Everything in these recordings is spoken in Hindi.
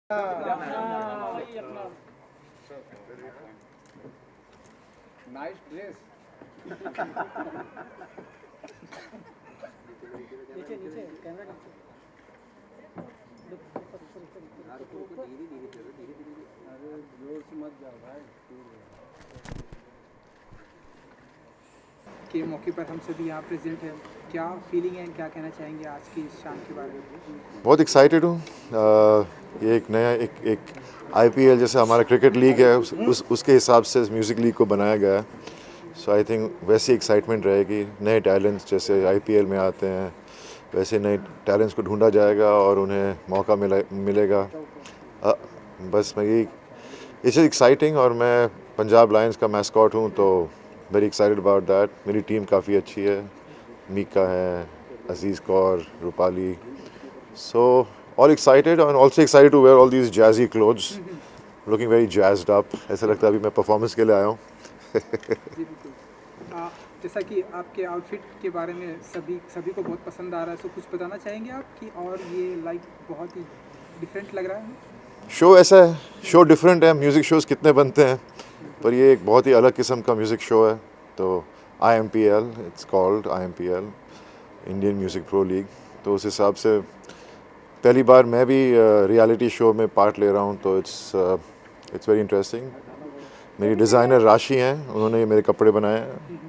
Nice dress. नीचे नीचे कैमरा नीचे। अरे जोर से मत जाओ भाई। के मौके पर हम सभी यहाँ प्रेजेंट हैं, क्या फीलिंग है, क्या कहना चाहेंगे आज की इस शाम के बारे में? बहुत एक्साइटेड हूँ। ये एक नया एक आईपीएल जैसे हमारा क्रिकेट लीग है उसके हिसाब से म्यूज़िक लीग को बनाया गया है। सो आई थिंक वैसी एक्साइटमेंट रहेगी। नए टैलेंट्स जैसे आईपीएल में आते हैं वैसे नए टैलेंट्स को ढूंढा जाएगा और उन्हें मौका मिलेगा। बस मैं यही इट्स एक्साइटिंग। और मैं पंजाब लायंस का मैस्कॉट हूँ तो वेरी एक्साइटेड अबाउट दैट। मेरी टीम काफ़ी अच्छी है, मीका है, अजीज़ Kaur, Rupali. So all excited and also excited to wear all these jazzy clothes, looking very jazzed up. ऐसा लगता है अभी मैं परफॉर्मेंस के लिए आया हूँ। जी बिल्कुल। जैसा कि आपके आउटफिट के बारे में सभी को बहुत पसंद आ रहा है, तो कुछ बताना चाहेंगे आप कि और ये बहुत ही डिफरेंट लग रहा है? शो ऐसा है, शो डिफरेंट है। म्यूज़िक शोज़ कितने बनते हैं पर ये एक बहुत ही अलग किस्म का म्यूज़िक शो है। तो IMPL, it's called IMPL, Indian music pro league. तो उस हिसाब से पहली बार मैं भी रियलिटी शो में पार्ट ले रहा हूँ तो इट्स वेरी इंटरेस्टिंग। मेरी डिज़ाइनर राशि हैं, उन्होंने ये मेरे कपड़े बनाए हैं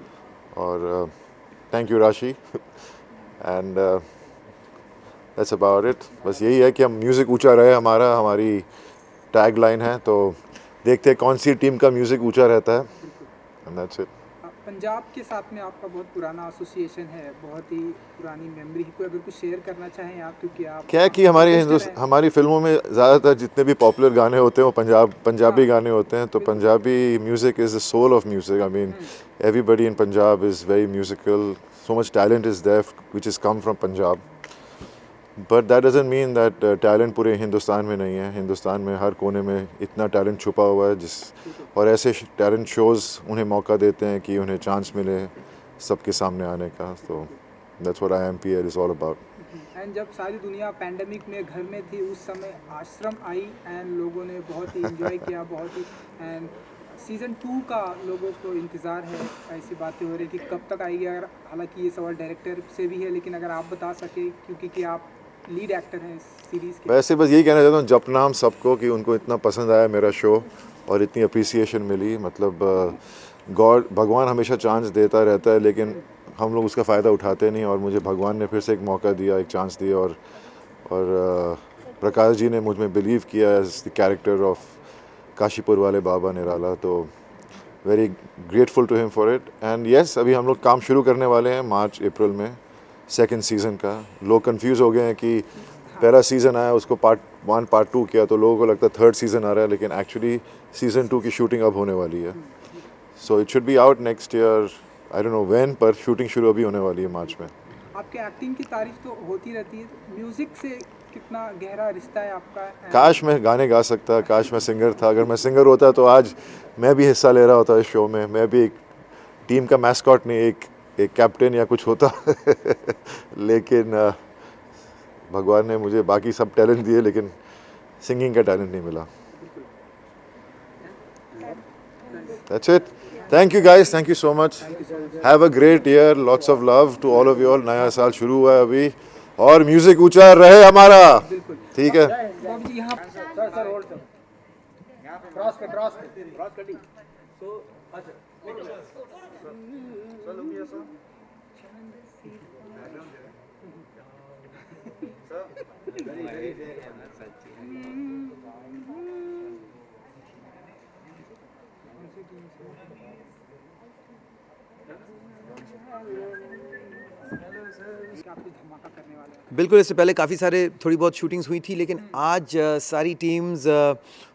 और थैंक यू राशि। And that's about it. बस यही है कि हम म्यूज़िक ऊंचा रहे, हमारी टैग लाइन है। तो देखते हैं कौन सी टीम का म्यूज़िक ऊंचा रहता है। And that's it. पंजाब के साथ में आपका बहुत पुराना एसोसिएशन है, बहुत ही पुरानी मेमोरी को अगर कुछ शेयर करना चाहें आप, क्योंकि आप क्या है कि हमारी फिल्मों में ज़्यादातर जितने भी पॉपुलर गाने होते हैं वो पंजाबी गाने होते हैं। तो Punjabi music is the soul of music. I mean everybody in Punjab is very musical, so much talent is there which is come from Punjab. But that doesn't mean that talent पूरे हिंदुस्तान में नहीं है। हिंदुस्तान में हर कोने में इतना टैलेंट छुपा हुआ है और ऐसे टैलेंट शोज़ उन्हें मौका देते हैं कि उन्हें चांस मिले सबके सामने आने का। तो that's what IMPL is all about. And जब सारी दुनिया पैंडेमिक में घर में थी, उस समय आश्रम आई एंड लोगों ने बहुत ही एंजॉय किया, बहुत ही। एंड सीज़न 2 का लोगों को इंतज़ार है, ऐसी बातें हो रही कि कब तक आएगी। अगर हालांकि ये सवाल डायरेक्टर से भी है, लेकिन अगर आप बता सके, क्योंकि आप लीड एक्टर हैं इस सीरीज़ के। वैसे बस यही कहना चाहता हूँ जप नाम सबको कि उनको इतना पसंद आया मेरा शो और इतनी अप्रिसिएशन मिली। मतलब भगवान हमेशा चांस देता रहता है लेकिन हम लोग उसका फ़ायदा उठाते नहीं। और मुझे भगवान ने फिर से एक मौका दिया, एक चांस दिया और प्रकाश जी ने मुझ में बिलीव किया as the character of Kashipur वाले बाबा निराला। तो very grateful to him for it. And yes, अभी हम लोग काम शुरू करने वाले हैं मार्च अप्रैल में सेकंड सीज़न का। लोग कंफ्यूज हो गए हैं कि पहला सीज़न आया उसको पार्ट 1 पार्ट 2 किया तो लोगों को लगता है थर्ड सीज़न आ रहा है, लेकिन एक्चुअली सीज़न 2 की शूटिंग अब होने वाली है। So it should be out next year, I don't know when, पर शूटिंग शुरू अभी होने वाली है मार्च में। आपके एक्टिंग की तारीफ तो होती रहती है, म्यूज़िक से कितना गहरा रिश्ता है आपका? काश मैं गाने गा सकता, काश मैं सिंगर था। अगर मैं सिंगर होता तो आज मैं भी हिस्सा ले रहा होता इस शो में। मैं भी एक टीम का मैस्कॉट नहीं, एक कैप्टन या कुछ होता। लेकिन भगवान ने मुझे बाकी सब टैलेंट दिए लेकिन सिंगिंग का टैलेंट नहीं मिला। That's it. Thank you guys, thank you so much. Have a great year, lots of love to all of you all. नया साल शुरू हुआ है अभी और म्यूजिक ऊंचा रहे हमारा। ठीक है। बाबू जी यहाँ सर होल्ड सर, क्रॉस पे कटिंग। सो अच्छा सर लुक हियर सर। बिल्कुल, इससे पहले काफ़ी सारे थोड़ी बहुत शूटिंग्स हुई थी, लेकिन आज सारी टीम्स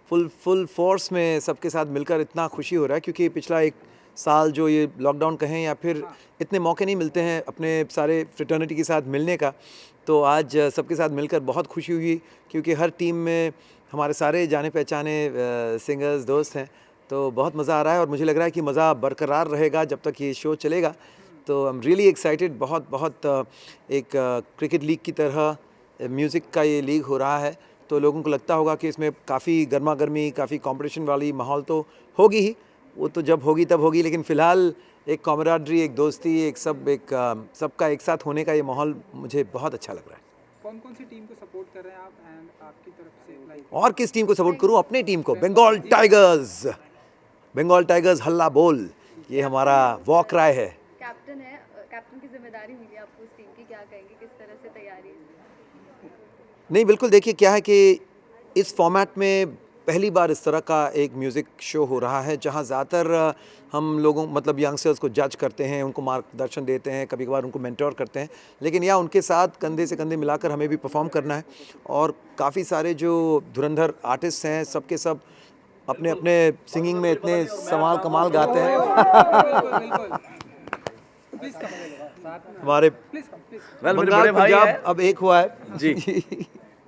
फुल फोर्स में सबके साथ मिलकर इतना खुशी हो रहा है, क्योंकि पिछला एक साल जो ये लॉकडाउन कहें या फिर इतने मौके नहीं मिलते हैं अपने सारे फ्रेटर्निटी के साथ मिलने का। तो आज सबके साथ मिलकर बहुत खुशी हुई, क्योंकि हर टीम में हमारे सारे जाने पहचाने सिंगर्स दोस्त हैं। तो बहुत मज़ा आ रहा है और मुझे लग रहा है कि मज़ा बरकरार रहेगा जब तक ये शो चलेगा। तो आई एम रियली एक्साइटेड। बहुत एक क्रिकेट लीग की तरह म्यूज़िक का ये लीग हो रहा है। तो लोगों को लगता होगा कि इसमें काफ़ी गर्मा गर्मी, काफ़ी कंपटीशन वाली माहौल तो होगी ही, वो तो जब होगी तब होगी, लेकिन फ़िलहाल एक कॉमराडरी, एक दोस्ती, एक सबका एक साथ होने का ये माहौल मुझे बहुत अच्छा लग रहा है। कौन कौन सी टीम को सपोर्ट कर रहे हैं आप एंड आपकी तरफ से लाइक और किस टीम को सपोर्ट करूं? अपने टीम को, बंगाल टाइगर्स। बंगाल टाइगर्स हल्ला बोल, ये हमारा वॉक क्राई है। कैप्टन है, कैप्टन की जिम्मेदारी मिली आपको उस टीम की, क्या कहेंगे, किस तरह से तैयारी है? नहीं, बिल्कुल, देखिए क्या है कि इस फॉर्मेट में पहली बार इस तरह का एक म्यूज़िक शो हो रहा है जहां ज़्यादातर हम लोगों मतलब यंगस्टर्स को जज करते हैं, उनको मार्गदर्शन देते हैं, कभी कभार उनको मेंटोर करते हैं, लेकिन या उनके साथ कंधे से कंधे मिलाकर हमें भी परफॉर्म करना है। और काफ़ी सारे जो धुरंधर आर्टिस्ट हैं, सब के सब अपने अपने सिंगिंग में इतने कमाल गाते हैं। हमारे मेरे बंगाल बड़े भाई पंजाब हैं अब एक हुआ है जी,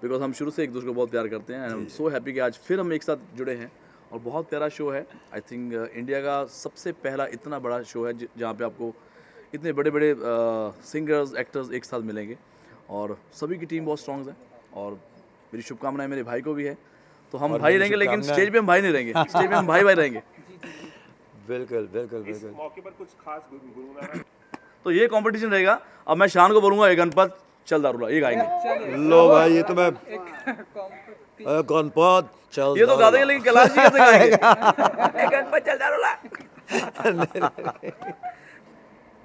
बिकॉज हम शुरू से एक दूसरे को बहुत प्यार करते हैं and I am so happy कि आज फिर हम एक साथ जुड़े हैं और बहुत प्यारा शो है। आई थिंक इंडिया का सबसे पहला इतना बड़ा शो है जहाँ पे आपको इतने बड़े बड़े सिंगर्स, एक्टर्स एक साथ मिलेंगे और सभी की टीम बहुत स्ट्रॉन्ग है और मेरी शुभकामनाएं मेरे भाई को भी है। तो हम और भाई मेरी रहेंगे, लेकिन शुभकामनाएं- स्टेज पे हम भाई नहीं रहेंगे, स्टेज पे हम भाई भाई रहेंगे। बिल्कुल बिल्कुल बिल्कुल। मौके पर कुछ खास गुनगुनाना तो ये कंपटीशन रहेगा। अब मैं शान को बोलूँगा ए गणपत चल दारूला, ये गाएंगे। लो भाई, ये तो मैं गणपत चल ये तो गा देंगे, लेकिन कैलाश जी कैसे गाएंगे? ए गणपत चल दारूला।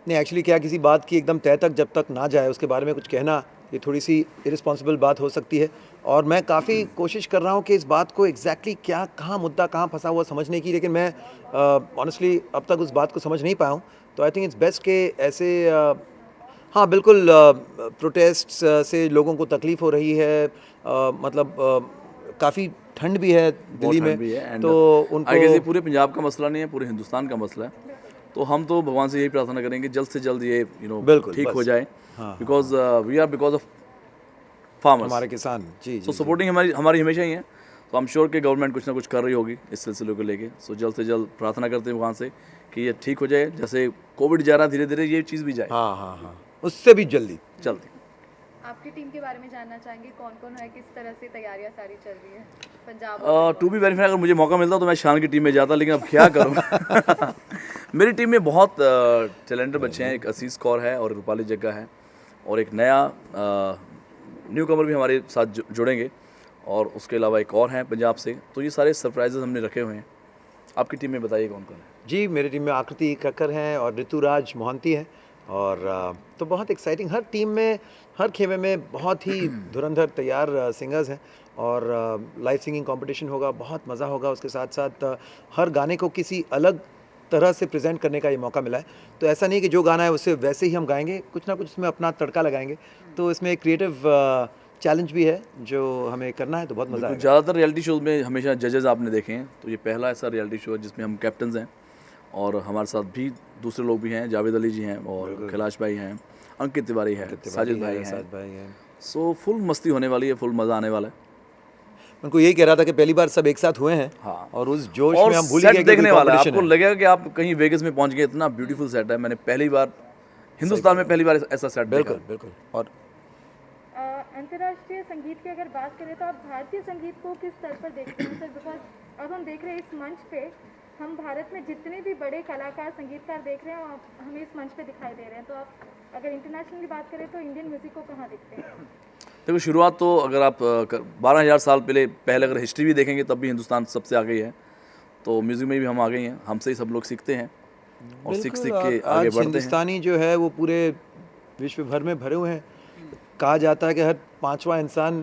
नहीं, एक्चुअली क्या, किसी बात की एकदम तय तक जब तक ना जाए उसके बारे में कुछ कहना ये थोड़ी सी इरिस्पॉन्सिबल बात हो सकती है। और मैं काफ़ी कोशिश कर रहा हूँ कि इस बात को एग्जैक्टली क्या, कहाँ मुद्दा कहाँ फंसा हुआ समझने की, लेकिन मैं ऑनेस्टली अब तक उस बात को समझ नहीं पाया हूँ। तो आई थिंक इट्स बेस्ट के ऐसे हाँ बिल्कुल, प्रोटेस्ट से लोगों को तकलीफ़ हो रही है, मतलब काफ़ी ठंड भी है दिल्ली में, तो उनको आई गेस पूरे पंजाब का मसला नहीं है, पूरे हिंदुस्तान का मसला है। तो हम तो भगवान से यही प्रार्थना करेंगे जल्द से जल्द ये बिल्कुल, ठीक बस। हो जाए, because we are because of farmers, हमारे किसान जी सो जी सपोर्टिंग हमारी हमेशा ही है। तो आई एम श्योर कि गवर्नमेंट कुछ ना कुछ कर रही होगी इस सिलसिले को लेके। सो जल्द से जल्द प्रार्थना करते हैं भगवान से कि ये ठीक हो जाए, जैसे कोविड जा रहा धीरे धीरे ये चीज़ भी जाए हाँ, उससे भी जल्दी। जल्दी। आपकी टीम के बारे में जानना चाहेंगे, कौन कौन है, किस तरह से तैयारियां सारी चल रही है पंजाब? टू बी वेरीफाई, अगर मुझे मौका मिलता तो मैं शान की टीम में जाता, लेकिन अब क्या करूँ। मेरी टीम में बहुत टैलेंटेड बच्चे हैं। एक असीस कौर है और रूपाली जग्गा है और एक नया न्यू कमर भी हमारे साथ जुड़ेंगे और उसके अलावा एक और हैं पंजाब से। तो ये सारे सरप्राइजेस हमने रखे हुए हैं। आपकी टीम में बताइए कौन कौन है? जी, मेरी टीम में आकृति कक्कर हैं और ऋतुराज मोहंती हैं और तो बहुत एक्साइटिंग, हर टीम में, हर खेमे में बहुत ही धुरंधर तैयार सिंगर्स हैं और लाइव सिंगिंग कंपटीशन होगा, बहुत मज़ा होगा। उसके साथ साथ हर गाने को किसी अलग तरह से प्रेजेंट करने का ये मौका मिला है। तो ऐसा नहीं कि जो गाना है उससे वैसे ही हम गाएंगे, कुछ ना कुछ इसमें अपना तड़का लगाएंगे। तो इसमें एक क्रिएटिव चैलेंज भी है जो हमें करना है, तो बहुत मज़ा आएगा। ज़्यादातर रियलिटी शोज में हमेशा जजेस आपने देखे हैं, तो ये पहला ऐसा रियलिटी शो है जिसमें हम कैप्टन्स हैं और हमारे साथ भी दूसरे लोग भी हैं। जावेद अली जी हैं और कैलाश भाई हैं, अंकित तिवारी है, साजिद भाई हैं। सो फुल मस्ती होने वाली है, फुल मज़ा आने वाला है। उनको यही कह रहा था कि पहली बार सब एक साथ हुए हैं हाँ। और उस जोश और में हम भूल सेट गए कि देखने कोई वाला है, competition आपको है। लगेगा कि आप कहीं वेगस में पहुंच गए। इतना ब्यूटीफुल सेट है, मैंने पहली बार हिंदुस्तान में पहली बार ऐसा सेट देखा। बिल्कुल बिल्कुल। और अंतर्राष्ट्रीय संगीत की अगर बात करें तो आप भारतीय संगीत को किस स्तर पर देखते हैं सर? बिकॉज अब हम देख रहे हैं इस मंच पे, हम भारत में जितने भी बड़े कलाकार, संगीतकार देख रहे हैं हमें इस मंच पे दिखाई दे रहे हैं। तो आप अगर इंटरनेशनल की बात करें तो इंडियन म्यूजिक को कहाँ देखते हैं? देखो, शुरुआत तो अगर आप 12,000 साल पहले अगर हिस्ट्री भी देखेंगे तब भी हिंदुस्तान सबसे आगे ही है। तो म्यूज़िक में भी हम आ गए हैं, हमसे ही सब लोग सीखते हैं और सीख बिल्कुल, के और आगे आज बढ़ते हैं। हिंदुस्तानी जो है वो पूरे विश्व भर में भरे हुए हैं। कहा जाता है कि हर 5वां इंसान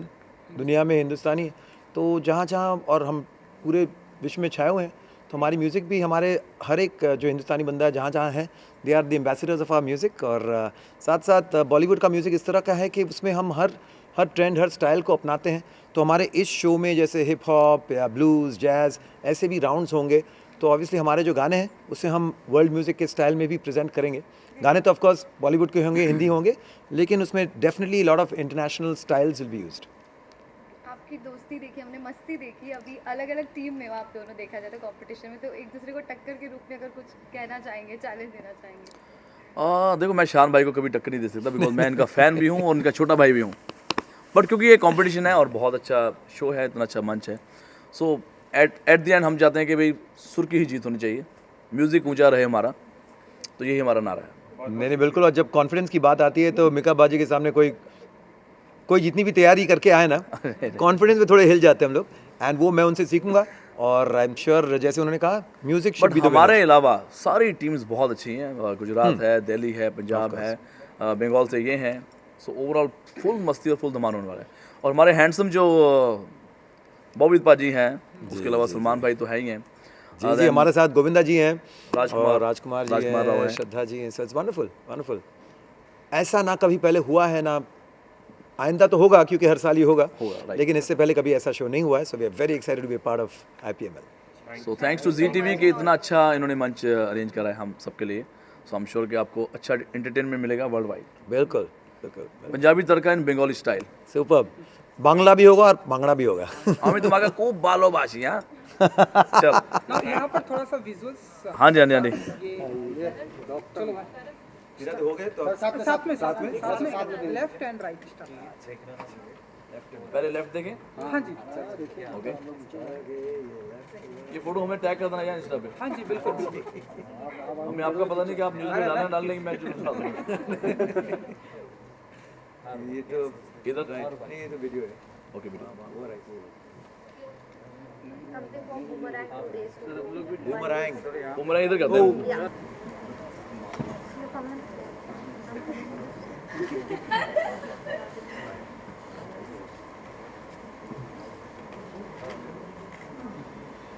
दुनिया में हिंदुस्तानी है। तो जहाँ जहाँ और हम पूरे विश्व में छाए हुए हैं, तो हमारी म्यूज़िक भी, हमारे हर एक जो हिंदुस्तानी बंदा है जहाँ जहाँ है, they are the ambassadors of our music. और साथ साथ बॉलीवुड का म्यूज़िक इस तरह का है कि उसमें हम हर ट्रेंड, हर स्टाइल को अपनाते हैं। तो हमारे इस शो में जैसे हिप हॉप या ब्लूज़, जैज़, ऐसे भी राउंड्स होंगे। तो ऑब्वियसली हमारे जो गाने हैं उसे हम वर्ल्ड म्यूज़िक के स्टाइल में भी प्रेजेंट करेंगे। गाने तो ऑफ कोर्स बॉलीवुड के होंगे, हिंदी होंगे, लेकिन उसमें definitely lot of international styles will be used. आपकी दोस्ती देखी हमने, मस्ती देखी, अभी अलग अलग टीम में हो आप दोनों, देखा जाता है कंपटीशन में, तो एक दूसरे को टक्कर के रूप में अगर कुछ कहना चाहेंगे, चैलेंज देना चाहेंगे? देखो, मैं शान भाई को कभी टक्कर नहीं दे सकता, बिकॉज मैं इनका फ़ैन भी हूँ और इनका छोटा भाई भी हूँ। बट क्योंकि ये कंपटीशन है और बहुत अच्छा शो है, इतना अच्छा मंच है, सो एट द एंड हम चाहते हैं कि भाई सुर की ही जीत होनी चाहिए, म्यूज़िक ऊंचा रहे हमारा, तो यही हमारा नारा है। नहीं बिल्कुल, और जब कॉन्फिडेंस की बात आती है तो मिका बाजी के सामने कोई जितनी भी तैयारी करके आए ना, कॉन्फिडेंस में थोड़े हिल जाते हैं हम लोग, एंड वो मैं उनसे सीखूंगा। और आई एम श्योर जैसे उन्होंने कहा music should but be the हमारे अलावा सारी टीम्स बहुत अच्छी हैं, गुजरात है, दिल्ली है, पंजाब है, बंगाल से ये हैं, सो ओवरऑल फुल मस्ती और फुल धमाल होने वाला है। और हमारे हैंडसम जो बॉबी पाजी हैं, उसके अलावा सलमान भाई तो है ही हैं, जी हमारे साथ गोविंदा जी हैं, राजकुमार राजकुमार जी राव हैं, हैं। श्रद्धा जी हैं, सो इट्स वंडरफुल वंडरफुल। ऐसा ना कभी पहले हुआ है ना आइंदा तो होगा, क्योंकि हर साल ही होगा, right. लेकिन इससे पहले कभी ऐसा शो नहीं हुआ है, so we are very excited to be part of IPML। So thanks to Zee TV के इतना अच्छा इन्होंने मंच अरेंज करा है हम सबके लिए, सो आई एम श्योर कि आपको अच्छा एंटरटेनमेंट मिलेगा वर्ल्ड वाइड। बिल्कुल बिल्कुल पंजाबी तड़का इन बंगाली स्टाइल, सुपर्ब। बांग्ला भी होगा और भांगड़ा भी होगा। हमें तुम्हारा खूब बालो बाशी। हाँ चल, ना यहाँ पर थोड़ा सा विजुअल्स हाँ जी हाँ जी हाँ जी, चलो भाई हो गए तो साथ में लेफ्ट एंड राइट स्टार्ट। पहले लेफ्ट देखें। हाँ जी ओके, ये फोटो हमें टैग कर देना यार इंस्टा पे। हाँ जी बिल्कुल बिल्कुल। हमें आपका पता नहीं कि आप न्यूज़ में डालना डाल लेंगे, मैं जरूर डाल दूंगा। ये तो इधर नहीं, ये तो वीडियो है। ओके वीडियो बूमरैंग उमरा इधर करते हैं।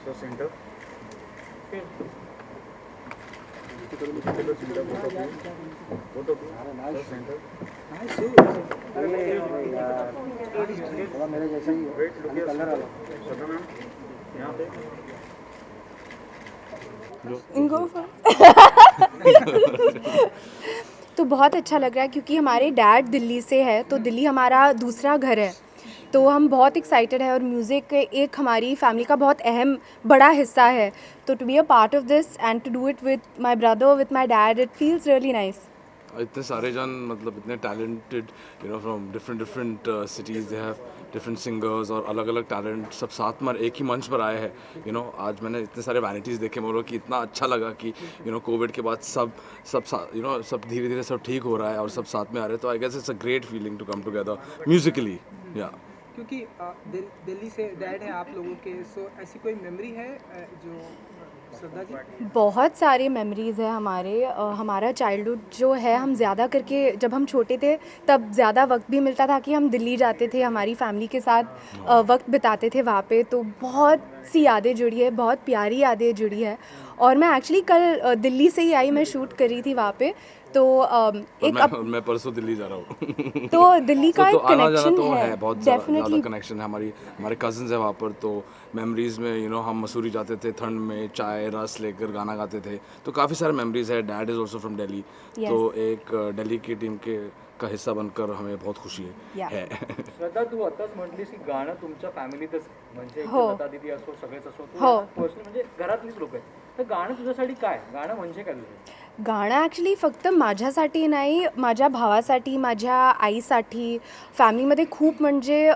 So center. थोड़ा मेरे जैसा ही है, कलर वाला। यहाँ पे तो बहुत अच्छा लग रहा है क्योंकि हमारे डैड दिल्ली से है, तो दिल्ली हमारा दूसरा घर है, तो हम बहुत एक्साइटेड है और म्यूज़िक एक हमारी फैमिली का बहुत अहम बड़ा हिस्सा है, तो to be a part of this and to do it with my brother with my dad, it feels really nice. इतने सारे जन, मतलब इतने talented, you know, from different cities, they have different singers और अलग अलग टैलेंट, सब साथ में एक ही मंच पर आए हैं। यू नो, आज मैंने इतने सारे वैनिटीज़ देखे मोरो कि इतना अच्छा लगा कि यू नो कोविड के बाद सब यू नो सब धीरे धीरे सब ठीक हो रहा है और सब साथ में आ रहे हैं, तो I guess it's a great feeling to come together musically. Yeah क्योंकि दिल्ली से डैड हैं आप लोगों के, सो ऐसी कोई मेमोरी है जो श्रद्धा जी? बहुत सारे मेमोरीज़ है हमारे, हमारा चाइल्डहुड जो है, हम ज़्यादा करके जब हम छोटे थे तब ज़्यादा वक्त भी मिलता था कि हम दिल्ली जाते थे, हमारी फैमिली के साथ वक्त बिताते थे वहाँ पे, तो बहुत सी यादें जुड़ी है, बहुत प्यारी यादें जुड़ी है। और मैं एक्चुअली कल दिल्ली से ही आई, मैं शूट कर रही थी वहाँ पे, तो मैं परसों दिल्ली जा रहा हूँ। तो दिल्ली का तो एक आना जाना कनेक्शन तो है, बहुत ज़्यादा डेफिनेटली कनेक्शन है। हमारे कजन्स है वहाँ पर, तो मेमोरीज़ में यू नो हम मसूरी जाते थे ठंड में, चाय रस लेकर गाना गाते थे, तो काफ़ी सारे मेमोरीज़ है। Dad is also from Delhi, तो एक दिल्ली की टीम का हिस्सा बनकर हमें बहुत खुशी है। श्रद्धा, तू आताच म्हटलीस की गाणं तुमच्या फॅमिलीतच, म्हणजे हो. लता दीदी असो, सगळेच असो, तू हो. पर्सनल म्हणजे घरातलीच लोक आहेत, तर गाणं तुझ्यासाठी काय, गाणं म्हणजे काय तुझं? गाणं ॲक्च्युली फक्त माझ्यासाठी नाही, माझ्या भावासाठी, माझ्या आईसाठी, फॅमिलीमध्ये खूप म्हणजे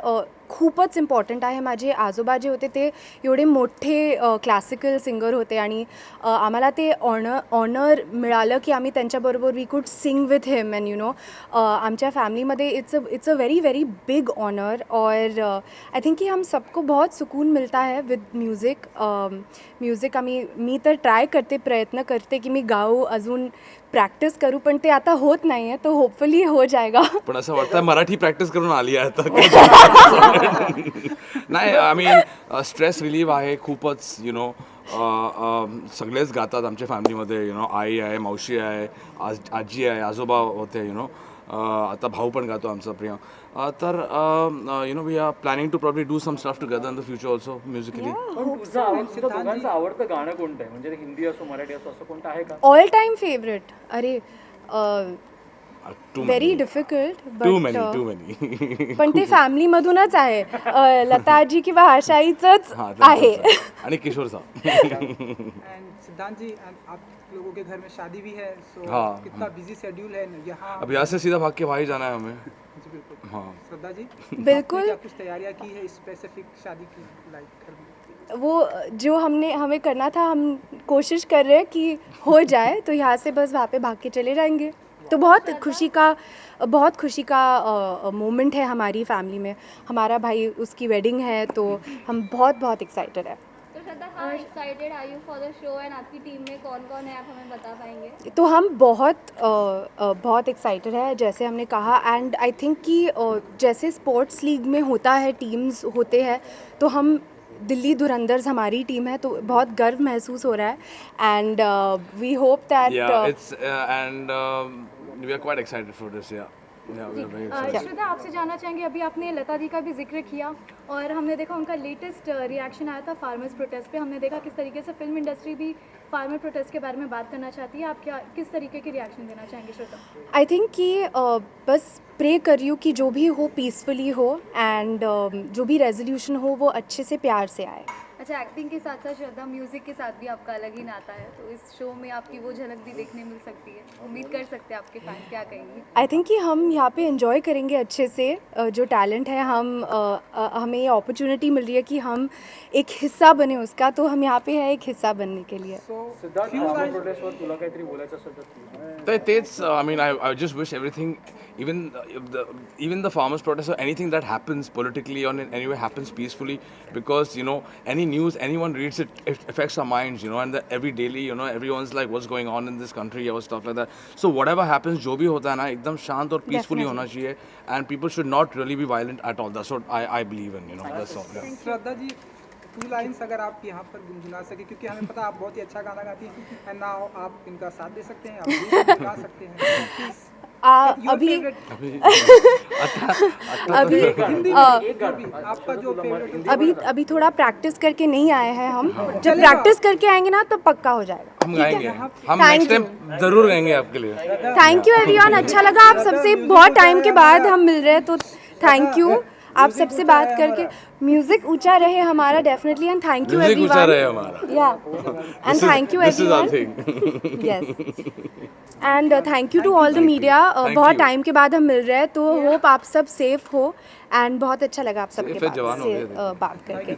खूपच इम्पॉर्टंट आहे. माझे आजोबा जे होते ते एवढे मोठे क्लासिकल सिंगर होते आणि आम्हाला ते ऑनर मिळालं की आम्ही त्यांच्याबरोबर we could sing with him, and you know आमच्या फैमिलीमध्ये it's a very very big honour, और आई थिंक कि हम सबको बहुत सुकून मिलता है विद म्यूज़िक. म्युझिक मी तर ट्राय करते, प्रयत्न करते की मी गाऊ, अजून प्रॅक्टिस करू, पण ते आता होत नाही आहे, तो होपफुली हो जाएगा. पण असं वाटतं मराठी प्रॅक्टिस करून आली आहे आता. नाही, आय मीन स्ट्रेस रिलीव्ह आहे खूपच. यू नो सगळेच गातात आमच्या फॅमिलीमध्ये. यू नो आई आहे, मावशी आहे, आजी आहे, आजोबा होते. यू नो आता भाऊ पण गातो आमचा प्रिया. तर you know we are planning to probably do some stuff together in the future also musically. पण तुझं दोघांचं आवडतं गाणं कोणतं आहे, म्हणजे हिंदी असो मराठी असो, असं कोणतं आहे का? All time favourite? अरे व्हेरी डिफिकल्ट, टू मेनी. पण ते फॅमिलीमधूनच आहे, लताजी किंवा आशाईचंच आहे. आणि किशोर साहब. एंड सिद्धांत जी, आप लोगों के घर में शादी भी है, सो हाँ. कितना बिजी शेड्यूल है यहाँ? अब यहाँ से सीधा भाग के वहाँ ही जाना है हमें. बिल्कुल। हाँ श्रद्धा जी, बिल्कुल। आपने क्या कुछ तैयारियां की है स्पेसिफिक शादी की लाइक करने? वो जो हमें करना था, हम कोशिश कर रहे हैं कि हो जाए, तो यहाँ से बस वहाँ पे भाग के चले जाएंगे। तो बहुत खुशी का मोमेंट है हमारी फैमिली में। हमारा भाई, उसकी वेडिंग है, तो हम बहुत एक्साइटेड है। तो Shraddha, how excited are you for the show and आपकी टीम में कौन कौन है, आप हमें बता पाएंगे? तो हम बहुत एक्साइटेड है, जैसे हमने कहा। एंड आई थिंक कि जैसे स्पोर्ट्स लीग में होता है, टीम्स होते हैं, तो हम दिल्ली धुरंधर्स हमारी टीम है, तो बहुत गर्व महसूस हो रहा है। And we hope that it's and we are quite excited for this. We are very excited. श्रद्धा, आपसे जानना चाहेंगे, अभी आपने लता जी का भी जिक्र किया और हमने देखा उनका लेटेस्ट रिएक्शन आया था फार्मर्स प्रोटेस्ट पे। हमने देखा किस तरीके से फिल्म इंडस्ट्री भी फार्मर प्रोटेस्ट के बारे में बात करना चाहती है। आप किस तरीके के रिएक्शन देना चाहेंगे श्रद्धा? आई थिंक कि बस प्रे कर रही हूँ कि जो भी हो पीसफुली हो, एंड जो भी रेजोल्यूशन हो वो अच्छे से प्यार से आए। अच्छा, एक्टिंग के साथ साथ श्रद्धा, म्यूजिक के साथ भी आपका अलग ही नाता है, तो इस शो में आपकी वो झलक भी देखने मिल सकती है। उम्मीद कर सकते हैं आपके फैंस क्या कहेंगे? आई थिंक कि हम यहाँ पे एंजॉय करेंगे अच्छे से। जो टैलेंट है, हमें ये अपॉर्चुनिटी मिल रही है कि हम एक हिस्सा बने उसका, तो हम यहाँ पे है एक हिस्सा बनने के लिए। सिद्धार्थ, फार्मर प्रोटेस्टवर तुला काहीतरी बोलायचं असेल तर तू. It's I mean I just wish everything, even the farmers protest or anything that happens politically or in any way happens peacefully, because you know any news anyone reads it affects our minds, you know, and every daily, you know, everyone's like what's going on in this country or stuff like that. So whatever happens, जो भी होता है ना, एकदम शांत और peacefully होना चाहिए, and people should not really be violent at all. That's what I believe in, you know. That's all. Yeah. Shraddha ji, 2 lines अगर आप यहाँ पर गुनगुना सके, क्योंकि हमें पता है आप बहुत ही अच्छा गाना गाती हैं, एंड नाउ आप इनका साथ दे सकते हैं, आप भी गा सकते हैं। Please, your अभी favorite- अभी हिंदी में एक भी आपका जो फेवरेट। अभी थोड़ा प्रैक्टिस करके नहीं आए हैं हम। जब प्रैक्टिस करके आएंगे ना, तो पक्का हो जाएगा। हम गाएंगे, हम Thank नेक्स्ट टाइम जरूर गाएंगे आपके लिए। थैंक यू एवरीवन, अच्छा लगा आप सबसे, बहुत टाइम के बाद हम मिल रहे हैं, तो थैंक यू आप सबसे बात करके। म्यूजिक ऊंचा रहे हमारा, definitely, and thank you Music everyone. ऊंचा रहे हमारा। Yeah and thank you This is our everyone. thing. Yes, and thank you to all the media. बहुत you. टाइम के बाद हम मिल रहे हैं, तो होप आप सब सेफ हो, एंड बहुत अच्छा लगा आप सबके Safe है, जवान हो गए थे। बात करके।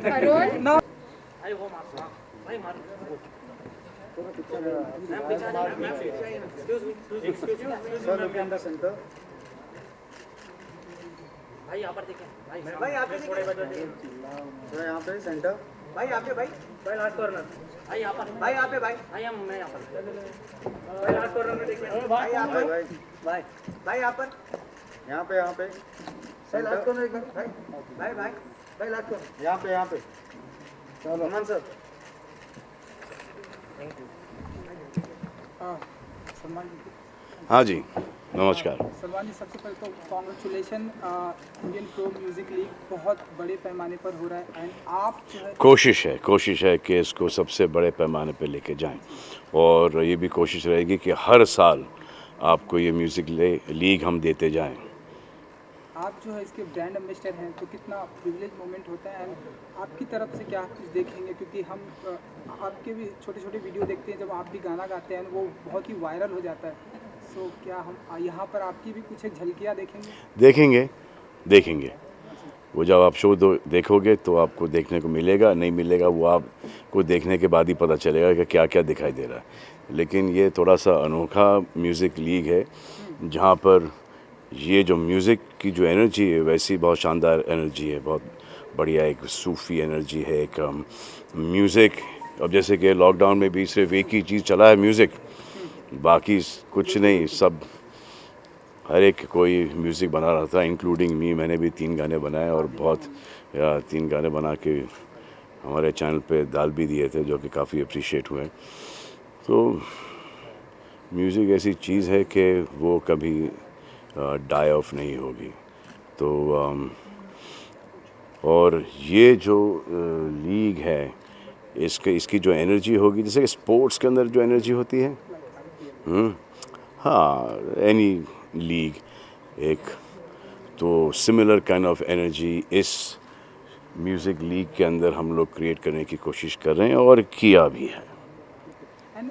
Sir, look in the center. भाई यहाँ पे थोड़ा यहाँ पे सेंटर। भाई यहाँ पे, भाई लास्ट कॉर्नर। भाई यहाँ पर, भाई यहाँ पे, मैं यहाँ पर। भाई लास्ट कॉर्नर में देखिए। भाई यहाँ पे, भाई यहाँ पर, यहाँ पे भाई लास्ट कॉर्नर एक बार। भाई लास्ट कॉर्नर यहाँ पे। चलो अमन सर। सलमान जी, हाँ जी, नमस्कार। सलमान जी, सबसे पहले तो congratulation, Indian pro music league बहुत बड़े पैमाने पर हो रहा है, एंड आप जो है कोशिश है कि इसको सबसे बड़े पैमाने पे लेके जाएं, और ये भी कोशिश रहेगी कि हर साल आपको ये म्यूज़िक लीग हम देते जाएं। आप जो है इसके ब्रांड एम्बेसडर हैं, तो कितना प्रिविलेज मोमेंट होता है, एंड आपकी तरफ से क्या कुछ देखेंगे, क्योंकि हम आपके भी छोटे छोटे वीडियो देखते हैं, जब आप भी गाना गाते हैं वो बहुत ही वायरल हो जाता है। सो क्या हम यहाँ पर आपकी भी कुछ एक झलकियाँ देखेंगे? देखेंगे। वो जब आप शो देखोगे तो आपको देखने को मिलेगा, नहीं मिलेगा वो आपको देखने के बाद ही पता चलेगा कि क्या क्या दिखाई दे रहा है। लेकिन ये थोड़ा सा अनोखा म्यूज़िक लीग है, जहाँ पर ये जो म्यूज़िक की जो एनर्जी है, वैसी बहुत शानदार एनर्जी है, बहुत बढ़िया एक सूफ़ी एनर्जी है, एक म्यूज़िक। अब जैसे कि लॉकडाउन में भी सिर्फ एक ही चीज़ चला है, म्यूज़िक, बाकी कुछ नहीं, सब हर एक कोई म्यूज़िक बना रहा था, इंक्लूडिंग मी। मैंने भी 3 गाने बनाए, और बहुत 3 गाने बना के हमारे चैनल पे डाल भी दिए थे, जो कि काफ़ी अप्रिशिएट हुए। तो म्यूज़िक ऐसी चीज़ है कि वो कभी डाई ऑफ नहीं होगी। तो और ये जो लीग है, इसकी जो एनर्जी होगी, जैसे कि स्पोर्ट्स के अंदर जो एनर्जी होती है, हाँ, एनी लीग एक, तो सिमिलर काइंड ऑफ एनर्जी इस म्यूज़िक लीग के अंदर हम लोग क्रिएट करने की कोशिश कर रहे हैं, और किया भी है। एंड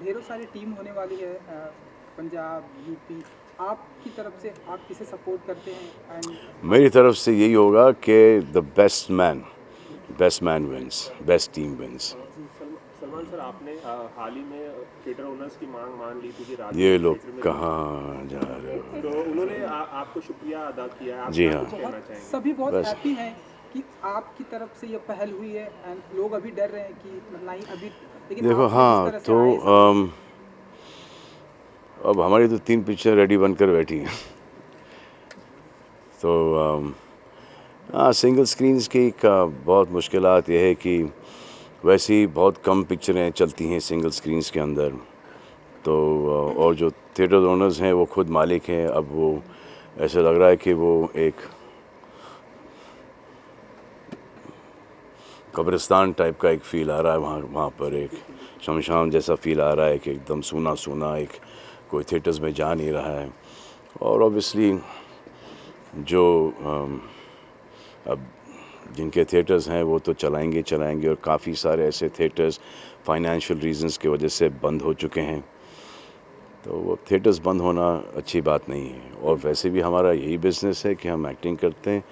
ढेरों सारी टीम होने वाली है, पंजाब, यूपी, आपकी तरफ से आप किसे सपोर्ट करते हैं? एंड मेरी तरफ से यही होगा कि the best man wins, best team wins. Salman sir, आपने हाल ही में थिएटर ओनर्स की मांग मान ली थी कि रात ये में लोग थिएटर में कहाँ जा रहे हो? तो उन्होंने आपको शुक्रिया अदा किया है। आप जी क्या हाँ। कुछ कहना चाहेंगे? सभी बहुत बस। हैप्पी हैं कि आपकी तरफ से ये पहल हुई है, एंड लोग अभी डर रहे हैं कि नहीं अभी, लेकिन देखो आप जिस हाँ, तरह से तो आए, अब हमारी तो 3 पिक्चर रेडी बनकर बैठी हैं। तो हाँ, सिंगल स्क्रीन्स की का बहुत मुश्किलात ये है कि वैसे ही बहुत कम पिक्चरें चलती हैं सिंगल स्क्रीन्स के अंदर। तो और जो थिएटर ओनर्स हैं वो खुद मालिक हैं। अब वो ऐसा लग रहा है कि वो एक कब्रिस्तान टाइप का एक फ़ील आ रहा है वहाँ पर, एक शमशान जैसा फ़ील आ रहा है कि एकदम सूना सूना, एक कोई थिएटर्स में जा नहीं रहा है। और ऑब्वियसली जो अब जिनके थिएटर्स हैं वो तो चलाएंगे और काफ़ी सारे ऐसे थिएटर्स फाइनेंशियल रीजंस की वजह से बंद हो चुके हैं। तो वो थिएटर्स बंद होना अच्छी बात नहीं है। और वैसे भी हमारा यही बिज़नेस है कि हम एक्टिंग करते हैं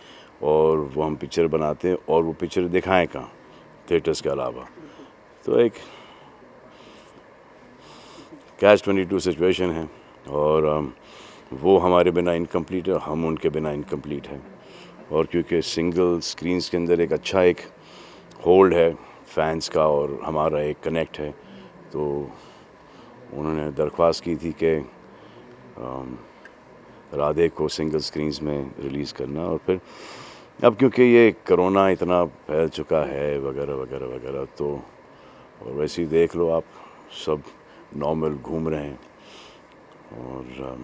और वो हम पिक्चर बनाते हैं और वो पिक्चर दिखाएं कहाँ, थिएटर्स के अलावा। तो एक कैच-22 सिचुएशन है और वो हमारे बिना इनकम्प्लीट है, हम उनके बिना इनकम्प्लीट हैं। और क्योंकि सिंगल स्क्रीन्स के अंदर एक अच्छा एक होल्ड है फैंस का और हमारा एक कनेक्ट है, तो उन्होंने दरख्वास्त की थी कि राधे को सिंगल स्क्रीन्स में रिलीज़ करना। और फिर अब क्योंकि ये कोरोना इतना फैल चुका है वगैरह वगैरह वगैरह, तो और वैसे ही देख लो आप, सब नॉर्मल घूम रहे हैं। और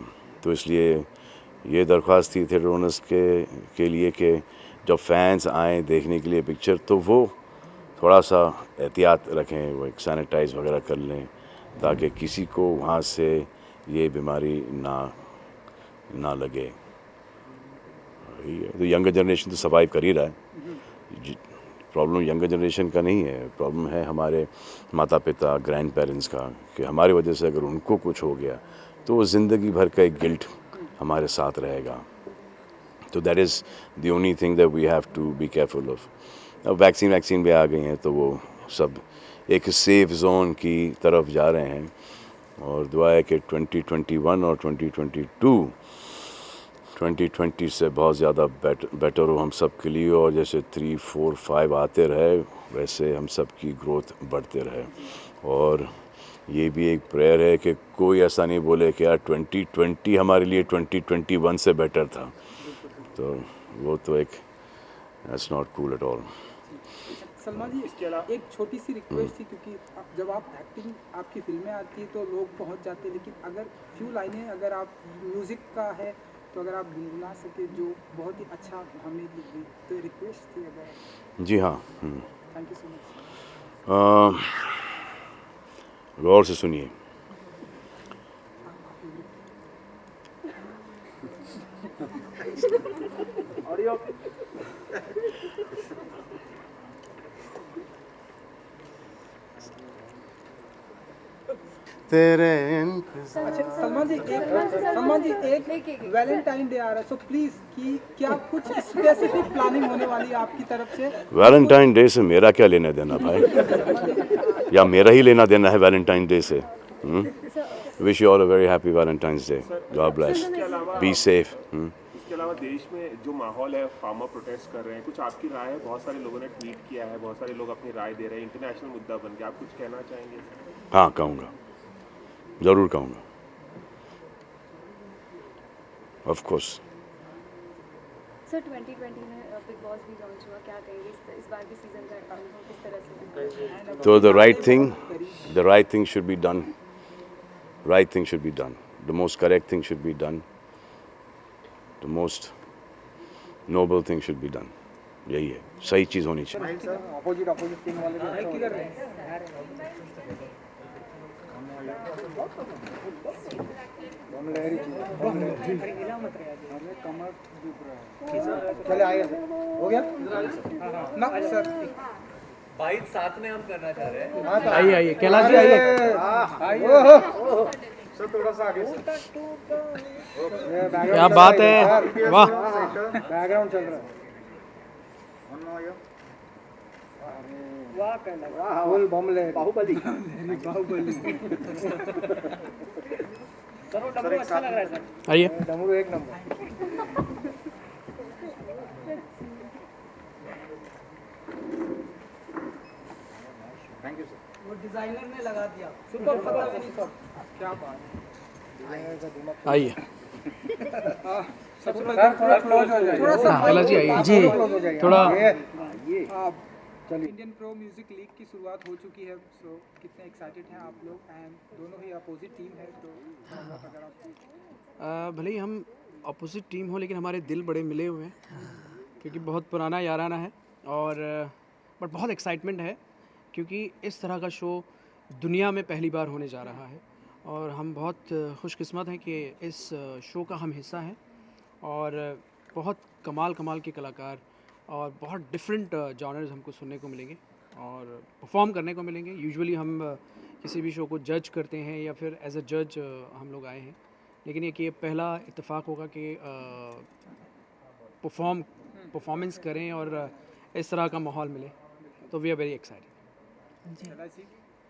तो इसलिए ये दरख्वास्त थी थिएटर ओनर्स के लिए कि जब फैंस आएँ देखने के लिए पिक्चर, तो वो थोड़ा सा एहतियात रखें, वो एक सैनिटाइज वगैरह कर लें ताकि किसी को वहाँ से ये बीमारी ना लगे। तो यंगर जनरेशन तो सर्वाइव कर ही रहा है। प्रॉब्लम यंगर जनरेशन का नहीं है, प्रॉब्लम है हमारे माता पिता, ग्रैंड पेरेंट्स का, कि हमारी वजह से अगर उनको कुछ हो गया तो वो ज़िंदगी भर का एक गिल्ट हमारे साथ रहेगा। तो that is the only thing that we have to be careful of. अब वैक्सीन भी आ गई हैं, तो वो सब एक सेफ जोन की तरफ जा रहे हैं। और दुआ है कि 2021 और 2020 से बहुत ज़्यादा बेटर हो हम सब के लिए, और जैसे 3, 4, 5 आते रहे वैसे हम सब की ग्रोथ बढ़ते रहे। और ये भी एक प्रेयर है कि कोई ऐसा नहीं बोले कि यार 2020 हमारे लिए 2021 से बेटर था, तो वो तो एक that's not cool at all. Salman ji, एक छोटी सी रिक्वेस्ट थी, क्योंकि जब आप एक्टिंग आपकी फिल्में आती है तो लोग पहुंच जाते हैं, लेकिन अगर फ्यू लाइनें अगर आप म्यूज़िक का है तो अगर आप गुनगुना सके जो बहुत ही अच्छा हमें लगे, तो रिक्वेस्ट थी अगर। जी हाँ, थैंक यू सो मच। गौर से सुनिए। तेरे अच्छा सलमान जी एक वैलेंटाइन डे आ रहा है, सो प्लीज कि क्या कुछ स्पेसिफिक प्लानिंग होने वाली है आपकी तरफ से? वैलेंटाइन डे से मेरा क्या लेना देना भाई, या मेरा ही लेना देना है वैलेंटाइन डे से? Wish you all a very happy Valentine's day, God bless, be safe. इसके अलावा देश में जो माहौल है, फार्मर प्रोटेस्ट कर रहे हैं, कुछ आपकी राय है? बहुत सारे लोगों ने ट्वीट किया है, बहुत सारे लोग अपनी राय दे रहे हैं, इंटरनेशनल मुद्दा बन गया, आप कुछ कहना चाहेंगे? हाँ कहूँगा, ज़रूर कहूँगा, ऑफ कोर्स। सर 2020 में बिग बॉस भी लॉन्च हुआ, क्या कहेंगे इस बार के सीजन का अनुभव किस तरह से? तो the right thing should be done. Right thing should be done. The most correct thing should be done. The most noble thing should be done. यही है, सही चीज़ होनी चाहिए। अपोजिट टीम वाले किधर रहे? चले आइए, हो गया ना सर? बाइट साथ में हम करना चाह रहे हैं। आइए कैलाश जी आइए। सर थोड़ा सा आगे क्या बात है, वाह। बैकग्राउंड चल रहा है फुल बमले बाहुबली बाहुबली सर एक अच्छा लग रहा है सर। आइए। डमरू एक नंबर। Thank you sir. वो डिजाइनर ने लगा दिया सुपर फटाफट क्या बात आइए। सबसे पहले थोड़ा क्लोज हो जाइए, थोड़ा सा कला जी आइए जी, थोड़ा चलिए। इंडियन प्रो म्यूजिक लीग की शुरुआत हो चुकी है, सो कितने एक्साइटेड हैं आप लोग? एंड दोनों ही अपोजिट टीम है, तो अगर आप भले ही हम अपोजिट टीम हो लेकिन हमारे दिल बड़े मिले हुए हैं क्योंकि बहुत पुराना याराना है और बट बहुत एक्साइटमेंट है क्योंकि इस तरह का शो दुनिया में पहली बार होने जा रहा है और हम बहुत खुशकिस्मत हैं कि इस शो का हम हिस्सा हैं और बहुत कमाल के कलाकार और बहुत डिफरेंट जॉनर्स हमको सुनने को मिलेंगे और परफॉर्म करने को मिलेंगे। यूजुअली हम किसी भी शो को जज करते हैं या फिर एज अ जज हम लोग आए हैं, लेकिन ये पहला इत्तेफाक होगा कि परफॉर्मेंस करें और इस तरह का माहौल मिले, तो वी आर वेरी एक्साइटेड।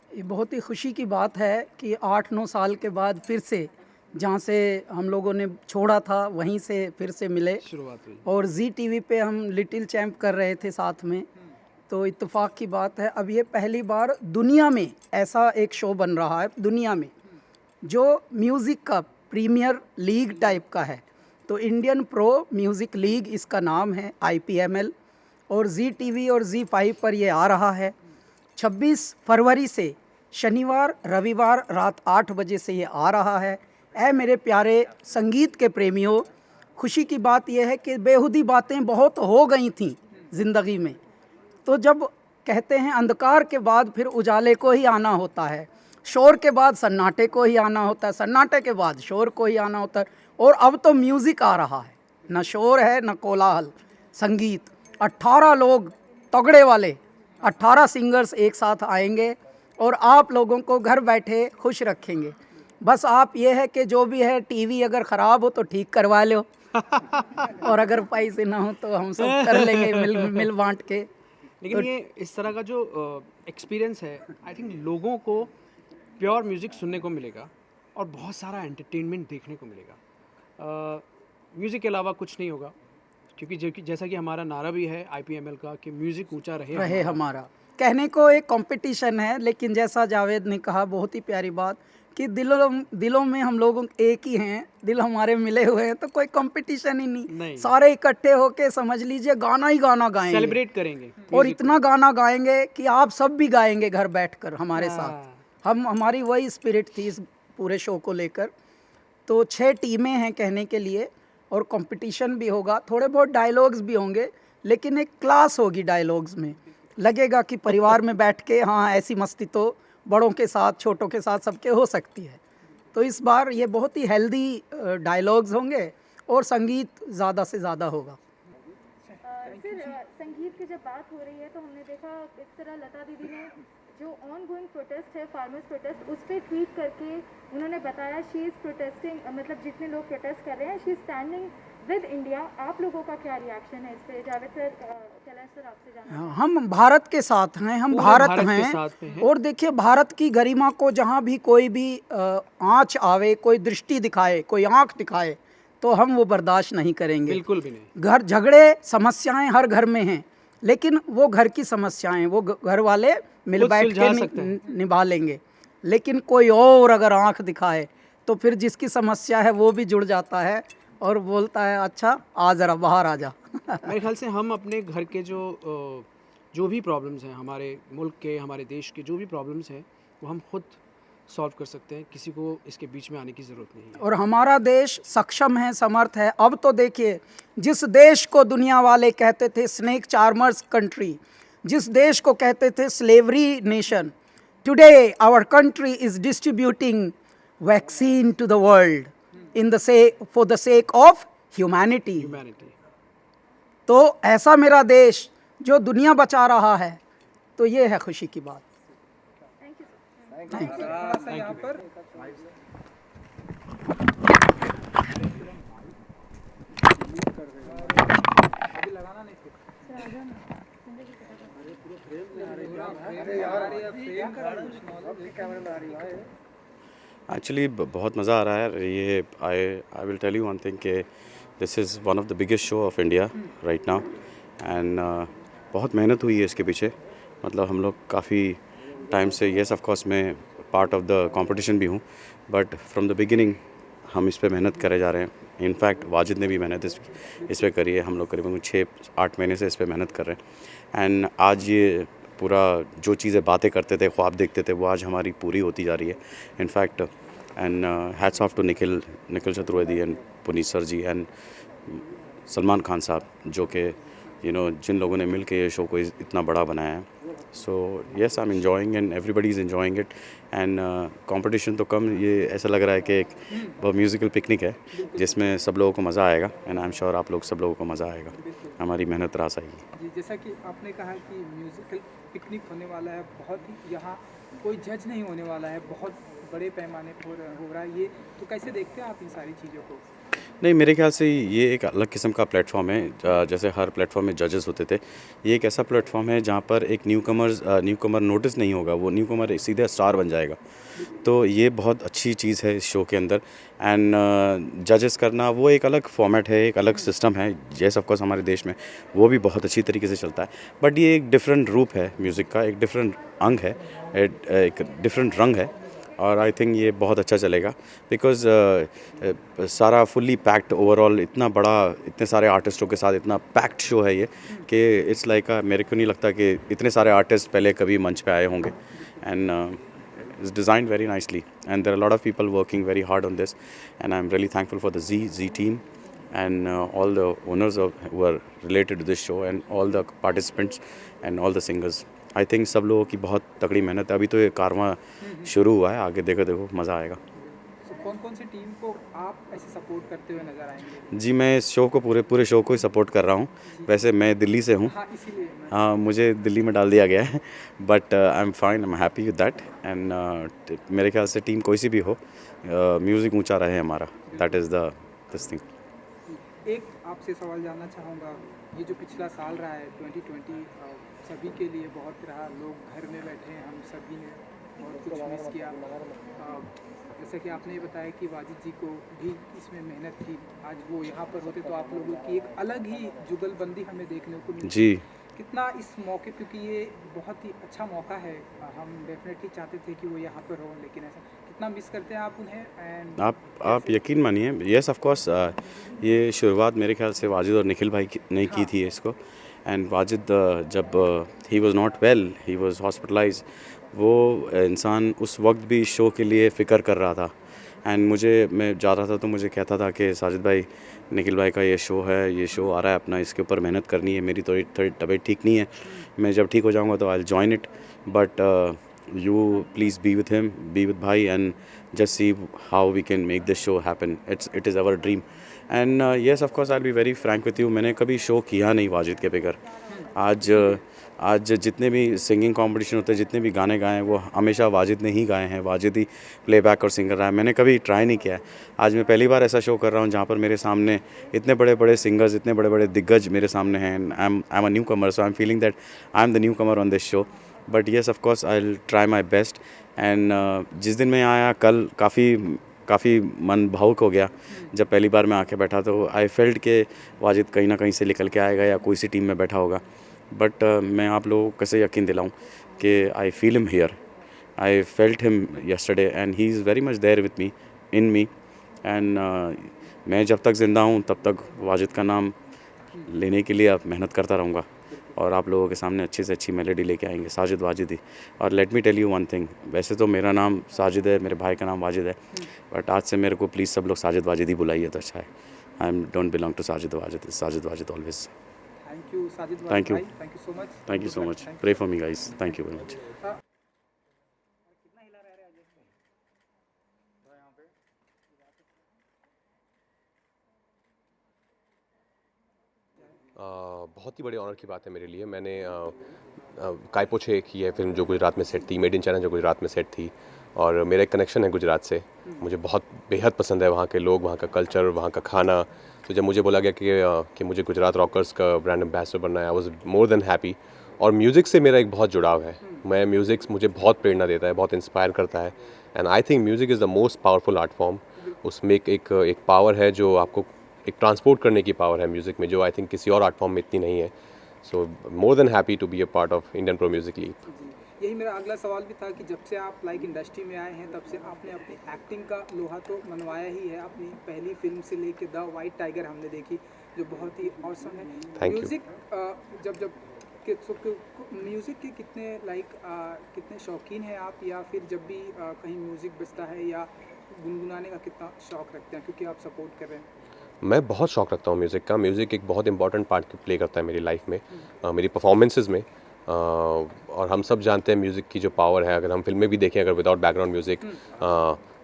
ये बहुत ही खुशी की बात है कि 8-9 साल के बाद फिर से जहाँ से हम लोगों ने छोड़ा था वहीं से फिर से मिले शुरुआत हुई और जी टीवी पे हम लिटिल चैम्प कर रहे थे साथ में, तो इत्तेफाक की बात है। अब ये पहली बार दुनिया में ऐसा एक शो बन रहा है दुनिया में जो म्यूज़िक का प्रीमियर लीग टाइप का है, तो इंडियन प्रो म्यूज़िक लीग इसका नाम है IPML और जी टीवी और ZEE5 पर ये आ रहा है। 26 फरवरी से शनिवार रविवार रात 8 बजे से ये आ रहा है। ऐ मेरे प्यारे संगीत के प्रेमियों, खुशी की बात यह है कि बेहुदी बातें बहुत हो गई थीं ज़िंदगी में, तो जब कहते हैं अंधकार के बाद फिर उजाले को ही आना होता है, शोर के बाद सन्नाटे को ही आना होता है, सन्नाटे के बाद शोर को ही आना होता है, और अब तो म्यूज़िक आ रहा है, न शोर है न कोलाहल, संगीत। 18 लोग तगड़े वाले 18 सिंगर्स एक साथ आएंगे और आप लोगों को घर बैठे खुश रखेंगे। बस आप ये है कि जो भी है टीवी अगर ख़राब हो तो ठीक करवा लो और अगर पैसे ना हो तो हम सब कर लेंगे मिल बांट के। लेकिन ये इस तरह का जो एक्सपीरियंस है, आई थिंक लोगों को प्योर म्यूज़िक सुनने को मिलेगा और बहुत सारा एंटरटेनमेंट देखने को मिलेगा। म्यूज़िक के अलावा कुछ नहीं होगा क्योंकि जैसा कि हमारा नारा भी है IPML का कि म्यूज़िक ऊंचा रहे हमारा। कहने को एक कंपटीशन है, लेकिन जैसा जावेद ने कहा बहुत ही प्यारी बात कि दिलों में हम लोग एक ही हैं, दिल हमारे मिले हुए हैं, तो कोई कंपटीशन ही नहीं। सारे इकट्ठे होके समझ लीजिए गाना ही गाना गाएंगे, सेलिब्रेट करेंगे और इतना गाना गाएंगे कि आप सब भी गाएंगे घर बैठकर हमारे साथ। हमारी वही स्पिरिट थी इस पूरे शो को लेकर। तो 6 टीमें हैं कहने के लिए और कंपटीशन भी होगा, थोड़े बहुत डायलॉग्स भी होंगे, लेकिन एक क्लास होगी डायलॉग्स में। लगेगा कि परिवार में बैठ के हाँ ऐसी मस्ती तो बड़ों के साथ छोटों के साथ सबके हो सकती है। तो इस बार ये बहुत ही हेल्दी डायलॉग्स होंगे और संगीत ज़्यादा से ज़्यादा होगा। सर संगीत की जब बात हो रही है तो हमने देखा इस तरह लता दीदी ने जो ऑन गोइंग प्रोटेस्ट है फार्मर्स प्रोटेस्ट, उस पर ट्वीट करके उन्होंने बताया शी इज़ प्रोटेस्टिंग, मतलब जितने लोग प्रोटेस्ट कर रहे हैं she is standing with India. आप लोगों का क्या रिएक्शन है इस पे? जावेद सर, कैलाश सर आपसे जानना। हम भारत के साथ हैं, हम भारत हैं, और देखिए भारत की गरिमा को जहाँ भी कोई भी आँच आवे, कोई दृष्टि दिखाए, कोई आँख दिखाए, तो हम वो बर्दाश्त नहीं करेंगे, बिल्कुल भी नहीं। घर झगड़े समस्याएं हर घर में हैं, लेकिन वो घर की समस्याएं वो घर वाले मिल बैठ के निभा लेंगे। लेकिन कोई और अगर आँख दिखाए तो फिर जिसकी समस्या है वो भी जुड़ जाता है और बोलता है अच्छा आ ज़रा बाहर आ जा। मेरे ख्याल से हम अपने घर के जो भी प्रॉब्लम्स हैं, हमारे मुल्क के, हमारे देश के जो भी प्रॉब्लम्स हैं, वो हम खुद सॉल्व कर सकते हैं, किसी को इसके बीच में आने की ज़रूरत नहीं है। और हमारा देश सक्षम है, समर्थ है। अब तो देखिए, जिस देश को दुनिया वाले कहते थे स्नेक चार्मर्स कंट्री, जिस देश को कहते थे slavery nation, today our country is distributing vaccine to the world for the sake of humanity। तो ऐसा मेरा देश जो दुनिया बचा रहा है, तो ये है खुशी की बात। Thank you. अभी लगाना नहीं थे। एक्चुअली बहुत मज़ा आ रहा है ये I will tell you one thing कि this is one of the biggest show of India right now and बहुत मेहनत हुई है इसके पीछे। मतलब हम लोग काफ़ी टाइम से येस ऑफ कोर्स मैं पार्ट ऑफ द कंपटीशन भी हूँ, बट फ्रॉम द बिगिनिंग हम इस पे मेहनत करे जा रहे हैं। इनफैक्ट वाजिद ने भी मेहनत इस पे करी है। हम लोग करीबन 6-8 महीने से इस पे मेहनत कर रहे हैं एंड आज ये पूरा जो चीज़ें बातें करते थे, ख्वाब देखते थे, वो आज हमारी पूरी होती जा रही है। In fact and hats off to Nikhil Chaturvedi and Puneet sir ji and Salman Khan साहब, जो कि जिन लोगों ने मिल के ये शो को इतना बड़ा बनाया है। So yes I am enjoying and everybody is enjoying it and competition तो कम, ये ऐसा लग रहा है कि एक वो म्यूज़िकल पिकनिक है जिसमें सब लोगों को मज़ा आएगा एंड आई एम श्योर आप लोग सब लोगों को मज़ा आएगा। हमारी मेहनत रास आएगी। जी, जैसा कि आपने कहा कि म्यूज़िकल पिकनिक होने वाला है, बहुत ही यहाँ कोई जज नहीं होने वाला है, बहुत बड़े पैमाने पर हो रहा है ये, तो कैसे देखते हैं आप इन सारी चीज़ों को? नहीं, मेरे ख्याल से ये एक अलग किस्म का प्लेटफॉर्म है। जैसे हर प्लेटफॉर्म में जजेस होते थे, ये एक ऐसा प्लेटफॉर्म है जहाँ पर एक न्यूकमर नोटिस नहीं होगा, वो न्यूकमर सीधे स्टार बन जाएगा। तो ये बहुत अच्छी चीज़ है इस शो के अंदर एंड जजेस करना वो एक अलग फॉर्मेट है, एक अलग सिस्टम है। जैसे ऑफकोर्स हमारे देश में वो भी बहुत अच्छी तरीके से चलता है, बट ये एक डिफरेंट रूप है म्यूज़िक का, एक डिफरेंट अंग है, एक डिफरेंट रंग है और आई थिंक ये बहुत अच्छा चलेगा बिकॉज सारा फुल्ली पैक्ड ओवरऑल इतना बड़ा, इतने सारे आर्टिस्टों के साथ इतना पैक्ड शो है ये कि इट्स लाइक मेरे को नहीं लगता कि इतने सारे आर्टिस्ट पहले कभी मंच पे आए होंगे and it's designed very nicely and there are lot of people working very hard on this and I am really thankful for the Zee team and all the owners who are related to this show and all the participants and all the singers. I think सब लोगों की बहुत तगड़ी मेहनत है। अभी तो ये कारवां शुरू हुआ है, आगे देखो मज़ा आएगा। कौन सी टीम को आप ऐसे सपोर्ट करते हुए नजर आएंगे? जी, मैं इस शो को पूरे शो को ही सपोर्ट कर रहा हूँ। वैसे मैं दिल्ली से हूँ, हाँ मुझे दिल्ली में डाल दिया गया है, but I am fine, I am happy with that and मेरे ख्याल से टीम कोई सी भी हो, म्यूज़िक ऊँचा रहे हमारा, that is the this thing. एक आपसे सवाल जानना चाहूँगा, ये जो पिछला साल रहा है 2020 सभी के लिए बहुत रहा, लोग घर में बैठे हैं, हम सभी ने बहुत कुछ मिस किया। जैसा कि आपने बताया कि वाजिद जी को भी इसमें मेहनत थी, आज वो यहाँ पर होते तो आप लोगों की एक अलग ही जुगलबंदी हमें देखने को मिली। जी, कितना इस मौके, क्योंकि ये बहुत ही अच्छा मौका है, हम डेफिनेटली चाहते थे कि वो यहाँ पर हो, लेकिन ऐसा कितना मिस करते हैं आप उन्हें? एंड आप यकीन मानिए, येस ऑफ कोर्स ये शुरुआत मेरे ख्याल से वाजिद और निखिल भाई ने की थी इसको एंड वाजिद जब he was not well, he was hospitalize, वो इंसान उस वक्त भी शो के लिए फ़िक्र कर रहा था एंड मैं जा रहा था तो मुझे कहता था कि साजिद भाई, निखिल भाई का ये शो है, ये शो आ रहा है अपना, इसके ऊपर मेहनत करनी है, मेरी थोड़ी तबीयत ठीक नहीं है, मैं जब ठीक हो जाऊंगा तो I will join it, but you please be with him, be with bhai and just see how we can make this show happen. It is our dream and yes of course I'll be very frank with you, मैंने कभी शो किया नहीं वाजिद के बगैर। आज जितने भी सिंगिंग कंपटीशन होते हैं, जितने भी गाने गाए हैं, वो हमेशा वाजिद ने ही गाए हैं, वाजिद ही प्लेबैक और सिंगर रहा है, मैंने कभी ट्राई नहीं किया है। आज मैं पहली बार ऐसा शो कर रहा हूँ जहाँ पर मेरे सामने इतने बड़े बड़े सिंगर्स, इतने बड़े बड़े दिग्गज मेरे सामने हैं and I am a new Qamar, so I am feeling that I am the new Qamar on this show, but yes of course I will try my best and जिस दिन मैं आया कल काफ़ी मन भावुक हो गया जब पहली बार मैं आके बैठा, तो आई फेल्ट के वाजिद कहीं ना कहीं से निकल के आएगा या कोई सी टीम में बैठा होगा, बट मैं आप लोगों को कैसे यकीन दिलाऊं कि I feel him here, I felt him yesterday and he is very much there with me, in me and मैं जब तक ज़िंदा हूं तब तक वाजिद का नाम लेने के लिए मेहनत करता रहूँगा और आप लोगों के सामने अच्छी से अच्छी मेलोडी लेके आएंगे, साजिद वाजिद ही। और let me tell you one thing, वैसे तो मेरा नाम साजिद है, मेरे भाई का नाम वाजिद है, बट आज से मेरे को प्लीज़ सब लोग साजिद वाजिद ही बुलाइए तो अच्छा है। I don't belong to Sajid Wajid always. Thank you Sajid Wajid, thank you, thank you so much, thank you so much, pray for me guys, thank you very much. बहुत ही बड़े ऑनर की बात है मेरे लिए। मैंने कायपोछे की है फिल्म जो गुजरात में सेट थी, मेड इन चाइना जो गुजरात में सेट थी, और मेरा एक कनेक्शन है गुजरात से। मुझे बहुत बेहद पसंद है वहाँ के लोग, वहाँ का कल्चर, वहाँ का खाना। तो जब मुझे बोला गया कि मुझे गुजरात रॉकर्स का ब्रांड एम्बेसडर बनना है, I was more than happy. और म्यूज़िक से मेरा एक बहुत जुड़ाव है। म्यूज़िक मुझे बहुत प्रेरणा देता है, बहुत इंस्पायर करता है। And I think music is the most powerful art form. उसमें एक पावर है जो आपको एक ट्रांसपोर्ट करने की पावर है म्यूज़िक में, जो आई थिंक किसी और आर्ट फॉर्म में इतनी नहीं है। So more than happy to be a part of Indian pro music league. यही मेरा अगला सवाल भी था कि जब से आप लाइक इंडस्ट्री में आए हैं तब से आपने अपनी एक्टिंग का लोहा तो मनवाया ही है। अपनी पहली फिल्म से लेके द वाइट टाइगर हमने देखी जो बहुत ही औसम है। म्यूज़िक म्यूज़िक के कितने शौकीन हैं आप, या फिर जब भी कहीं म्यूज़िक बजता है या गुनगुनाने का कितना शौक़ रखते हैं क्योंकि आप सपोर्ट कर रहे हैं? मैं बहुत शौक़ रखता हूँ म्यूज़िक का। म्यूज़िक एक बहुत इंपॉर्टेंट पार्ट प्ले करता है मेरी लाइफ में, मेरी परफॉर्मेंसेस में। और हम सब जानते हैं म्यूज़िक की जो पावर है। अगर हम फिल्में भी देखें, अगर विदाउट बैकग्राउंड म्यूज़िक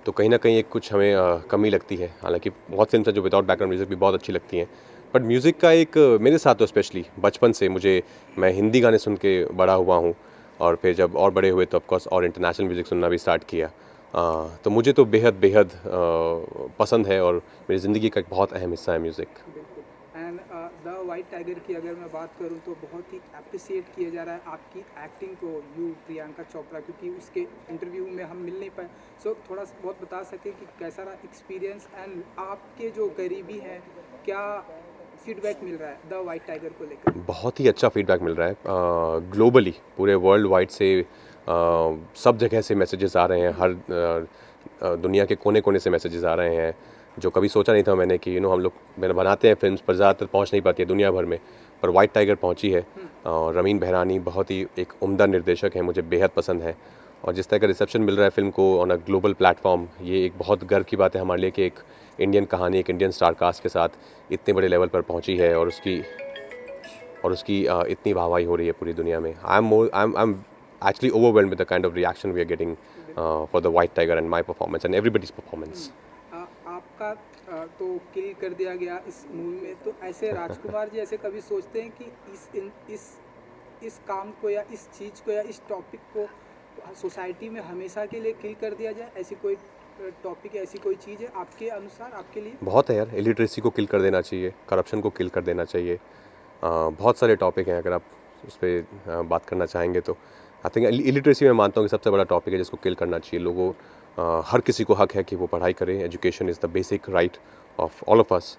तो कहीं ना कहीं एक कुछ हमें कमी लगती है। हालांकि बहुत फिल्म है जो विदाउट बैकग्राउंड म्यूज़िक भी बहुत अच्छी लगती हैं, बट म्यूज़िक का एक मेरे साथ तो स्पेशली बचपन से मैं हिंदी गाने सुन के बड़ा हुआ हूँ, और फिर जब और बड़े हुए तो ऑफकोर्स और इंटरनेशनल म्यूज़िक सुनना भी स्टार्ट किया। तो मुझे तो बेहद पसंद है और मेरी ज़िंदगी का एक बहुत अहम हिस्सा है music. And the white tiger की अगर मैं बात करूं तो बहुत ही अप्रिशिएट किया जा रहा है आपकी एक्टिंग को, प्रियंका चोपड़ा, क्योंकि उसके इंटरव्यू में हम मिल नहीं पाए। सो थोड़ा बहुत बता सके कि कैसा रहा एक्सपीरियंस, एंड आपके जो करीबी हैं क्या फीडबैक मिल रहा है द वाइट टाइगर को लेकर? बहुत ही अच्छा फीडबैक मिल रहा है ग्लोबली, पूरे वर्ल्ड वाइड से। सब जगह से मैसेजेस आ रहे हैं, हर दुनिया के कोने कोने से मैसेजेस आ रहे हैं, जो कभी सोचा नहीं था मैंने कि हम लोग बनाते हैं फिल्म्स पर ज़्यादातर पहुंच नहीं पाती है दुनिया भर में, पर वाइट टाइगर पहुंची है। और रमीन बहरानी बहुत ही एक उम्दा निर्देशक है, मुझे बेहद पसंद है। और जिस तरह का रिसेप्शन मिल रहा है फिल्म को ऑन अ ग्लोबल प्लेटफॉर्म, ये एक बहुत गर्व की बात है हमारे लिए कि एक इंडियन कहानी, एक इंडियन स्टार कास्ट के साथ इतने बड़े लेवल पर पहुँची है, और उसकी इतनी वाहवाही हो रही है पूरी दुनिया में। I am actually overwhelmed with the kind of reaction we are getting for the White Tiger and my performance and everybody's performance. आपका तो किल कर दिया गया इस मूवी में, तो ऐसे राजकुमार जी ऐसे कभी सोचते हैं कि इस काम को या इस चीज़ को या इस टॉपिक को सोसाइटी में हमेशा के लिए किल कर दिया जाए? ऐसी कोई टॉपिक, ऐसी कोई चीज़ है आपके अनुसार, आपके लिए? बहुत है यार, इलिटरेसी को किल कर देना चाहिए, करप्शन को किल कर देना चाहिए। बहुत सारे टॉपिक हैं, अगर आप उस पर बात करना चाहेंगे तो आई थिंक इलिटरेसी में मानता हूँ कि सबसे बड़ा टॉपिक है जिसको किल करना चाहिए। लोगों हर किसी को हक है कि वो पढ़ाई करें, education is the basic right of all of us.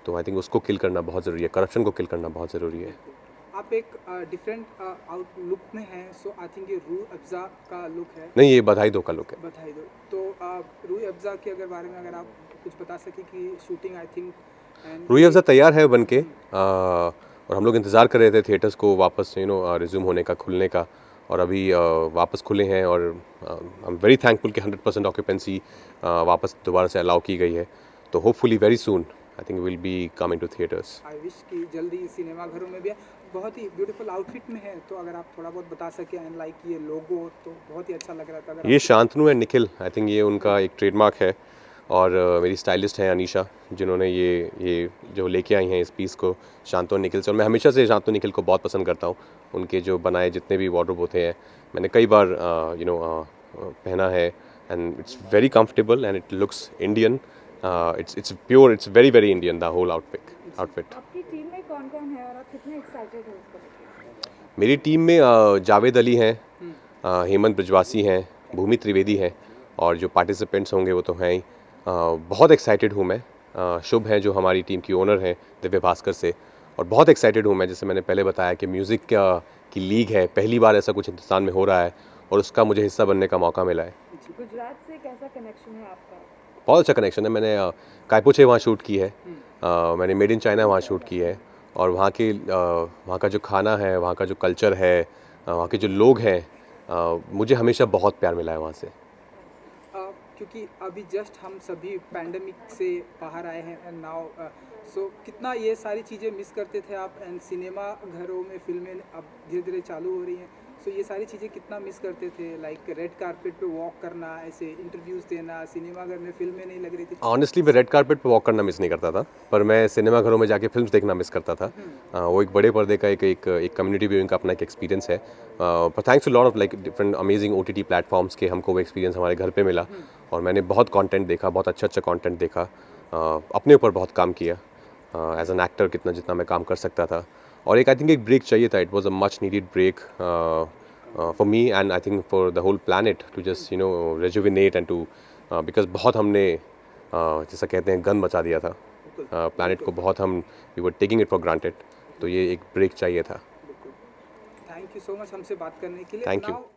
तो आई थिंक उसको किल करना बहुत ज़रूरी है, करप्शन को किल करना बहुत ज़रूरी है। आप एक डिफरेंट आउटलुक में हैं, सो आई थिंक ये रूह अफ़ज़ा का लुक है। नहीं, ये बधाई दो का लुक है। बधाई दो। तो रूह अफ़ज़ा के बारे में अगर आप कुछ बता सकें कि shooting I think Rooh Afza तैयार है बन के, और हम लोग इंतज़ार कर रहे थे थिएटर्स को वापस रिज्यूम होने का, खुलने का, और अभी वापस खुले हैं। और आई एम वेरी थैंकफुल कि 100% ऑक्यूपेंसी वापस दोबारा से अलाउ की गई है। तो hopefully very soon I think will be coming to theatres. I wish कि जल्दी सिनेमा घरों में भी है। बहुत ही ब्यूटीफुल आउटफिट में है, तो अगर आप थोड़ा बहुत बता सकें, एंड लाइक ये लोगो तो बहुत ही अच्छा लग रहा था। ये Shantanu and Nikhil, I think ये उनका एक ट्रेडमार्क है। और मेरी स्टाइलिस्ट हैं अनीशा, जिन्होंने ये जो लेके आई हैं इस पीस को, शांतनु निखिल से। और मैं हमेशा से शांतनु निखिल को बहुत पसंद करता हूँ। उनके जो बनाए जितने भी वार्डरोब होते हैं मैंने कई बार पहना है, and it's very comfortable and it looks Indian. It's pure, it's very very Indian the whole outfit. आपकी टीम में कौन-कौन है और आप कितने एक्साइटेड हो इसको लेकर? मेरी टीम में जावेद अली हैं, हेमंत ब्रिजवासी हैं, भूमि त्रिवेदी हैं, और जो पार्टिसिपेंट्स होंगे वो तो हैं ही। बहुत एक्साइटेड हूँ मैं। शुभ हैं जो हमारी टीम की ओनर हैं दिव्य भास्कर से, और बहुत एक्साइटेड हूँ मैं। जैसे मैंने पहले बताया कि म्यूज़िक की लीग है, पहली बार ऐसा कुछ हिंदुस्तान में हो रहा है, और उसका मुझे हिस्सा बनने का मौका मिला है। गुजरात से कैसा कनेक्शन है आपका? बहुत अच्छा कनेक्शन है। मैंने कायपोछे वहाँ शूट की है, मैंने मेड इन चाइना वहाँ शूट की है, और वहाँ का जो खाना है, वहाँ का जो कल्चर है, वहाँ के जो लोग हैं, मुझे हमेशा बहुत प्यार मिला है वहाँ से। क्योंकि अभी जस्ट हम सभी पैंडमिक से बाहर आए हैं, एंड नाउ सो कितना ये सारी चीज़ें मिस करते थे आप, एंड सिनेमा घरों में फिल्में अब धीरे धीरे चालू हो रही हैं। सो ये सारी चीज़ें कितना मिस करते थे, लाइक रेड कारपेट पे वॉक करना, ऐसे इंटरव्यूज़ देना, सिनेमाघर में फिल्में नहीं लग रही थी? ऑनेस्टली मैं रेड कारपेट पे वॉक करना मिस नहीं करता था, पर मैं सिनेमाघरों में जाके फिल्म्स देखना मिस करता था। वो एक बड़े पर्दे का एक कम्युनिटी व्यूइंग का अपना एक एक्सपीरियंस है। पर thanks to lot of like different amazing OTT platforms के हमको वो एक्सपीरियंस हमारे घर पे मिला और मैंने बहुत कंटेंट देखा, बहुत अच्छा कंटेंट देखा, अपने ऊपर बहुत काम किया एज एन एक्टर, जितना मैं काम कर सकता था। और आई थिंक एक ब्रेक चाहिए था। It was a much needed break for me and I think for the whole planet to just rejuvenate and to because बहुत हमने जैसा कहते हैं गंद मचा दिया था planet को, बहुत हम we were taking it for granted, तो ये एक ब्रेक चाहिए था। थैंक यू सो मच हमसे बात करने के लिए। Thank you. Now,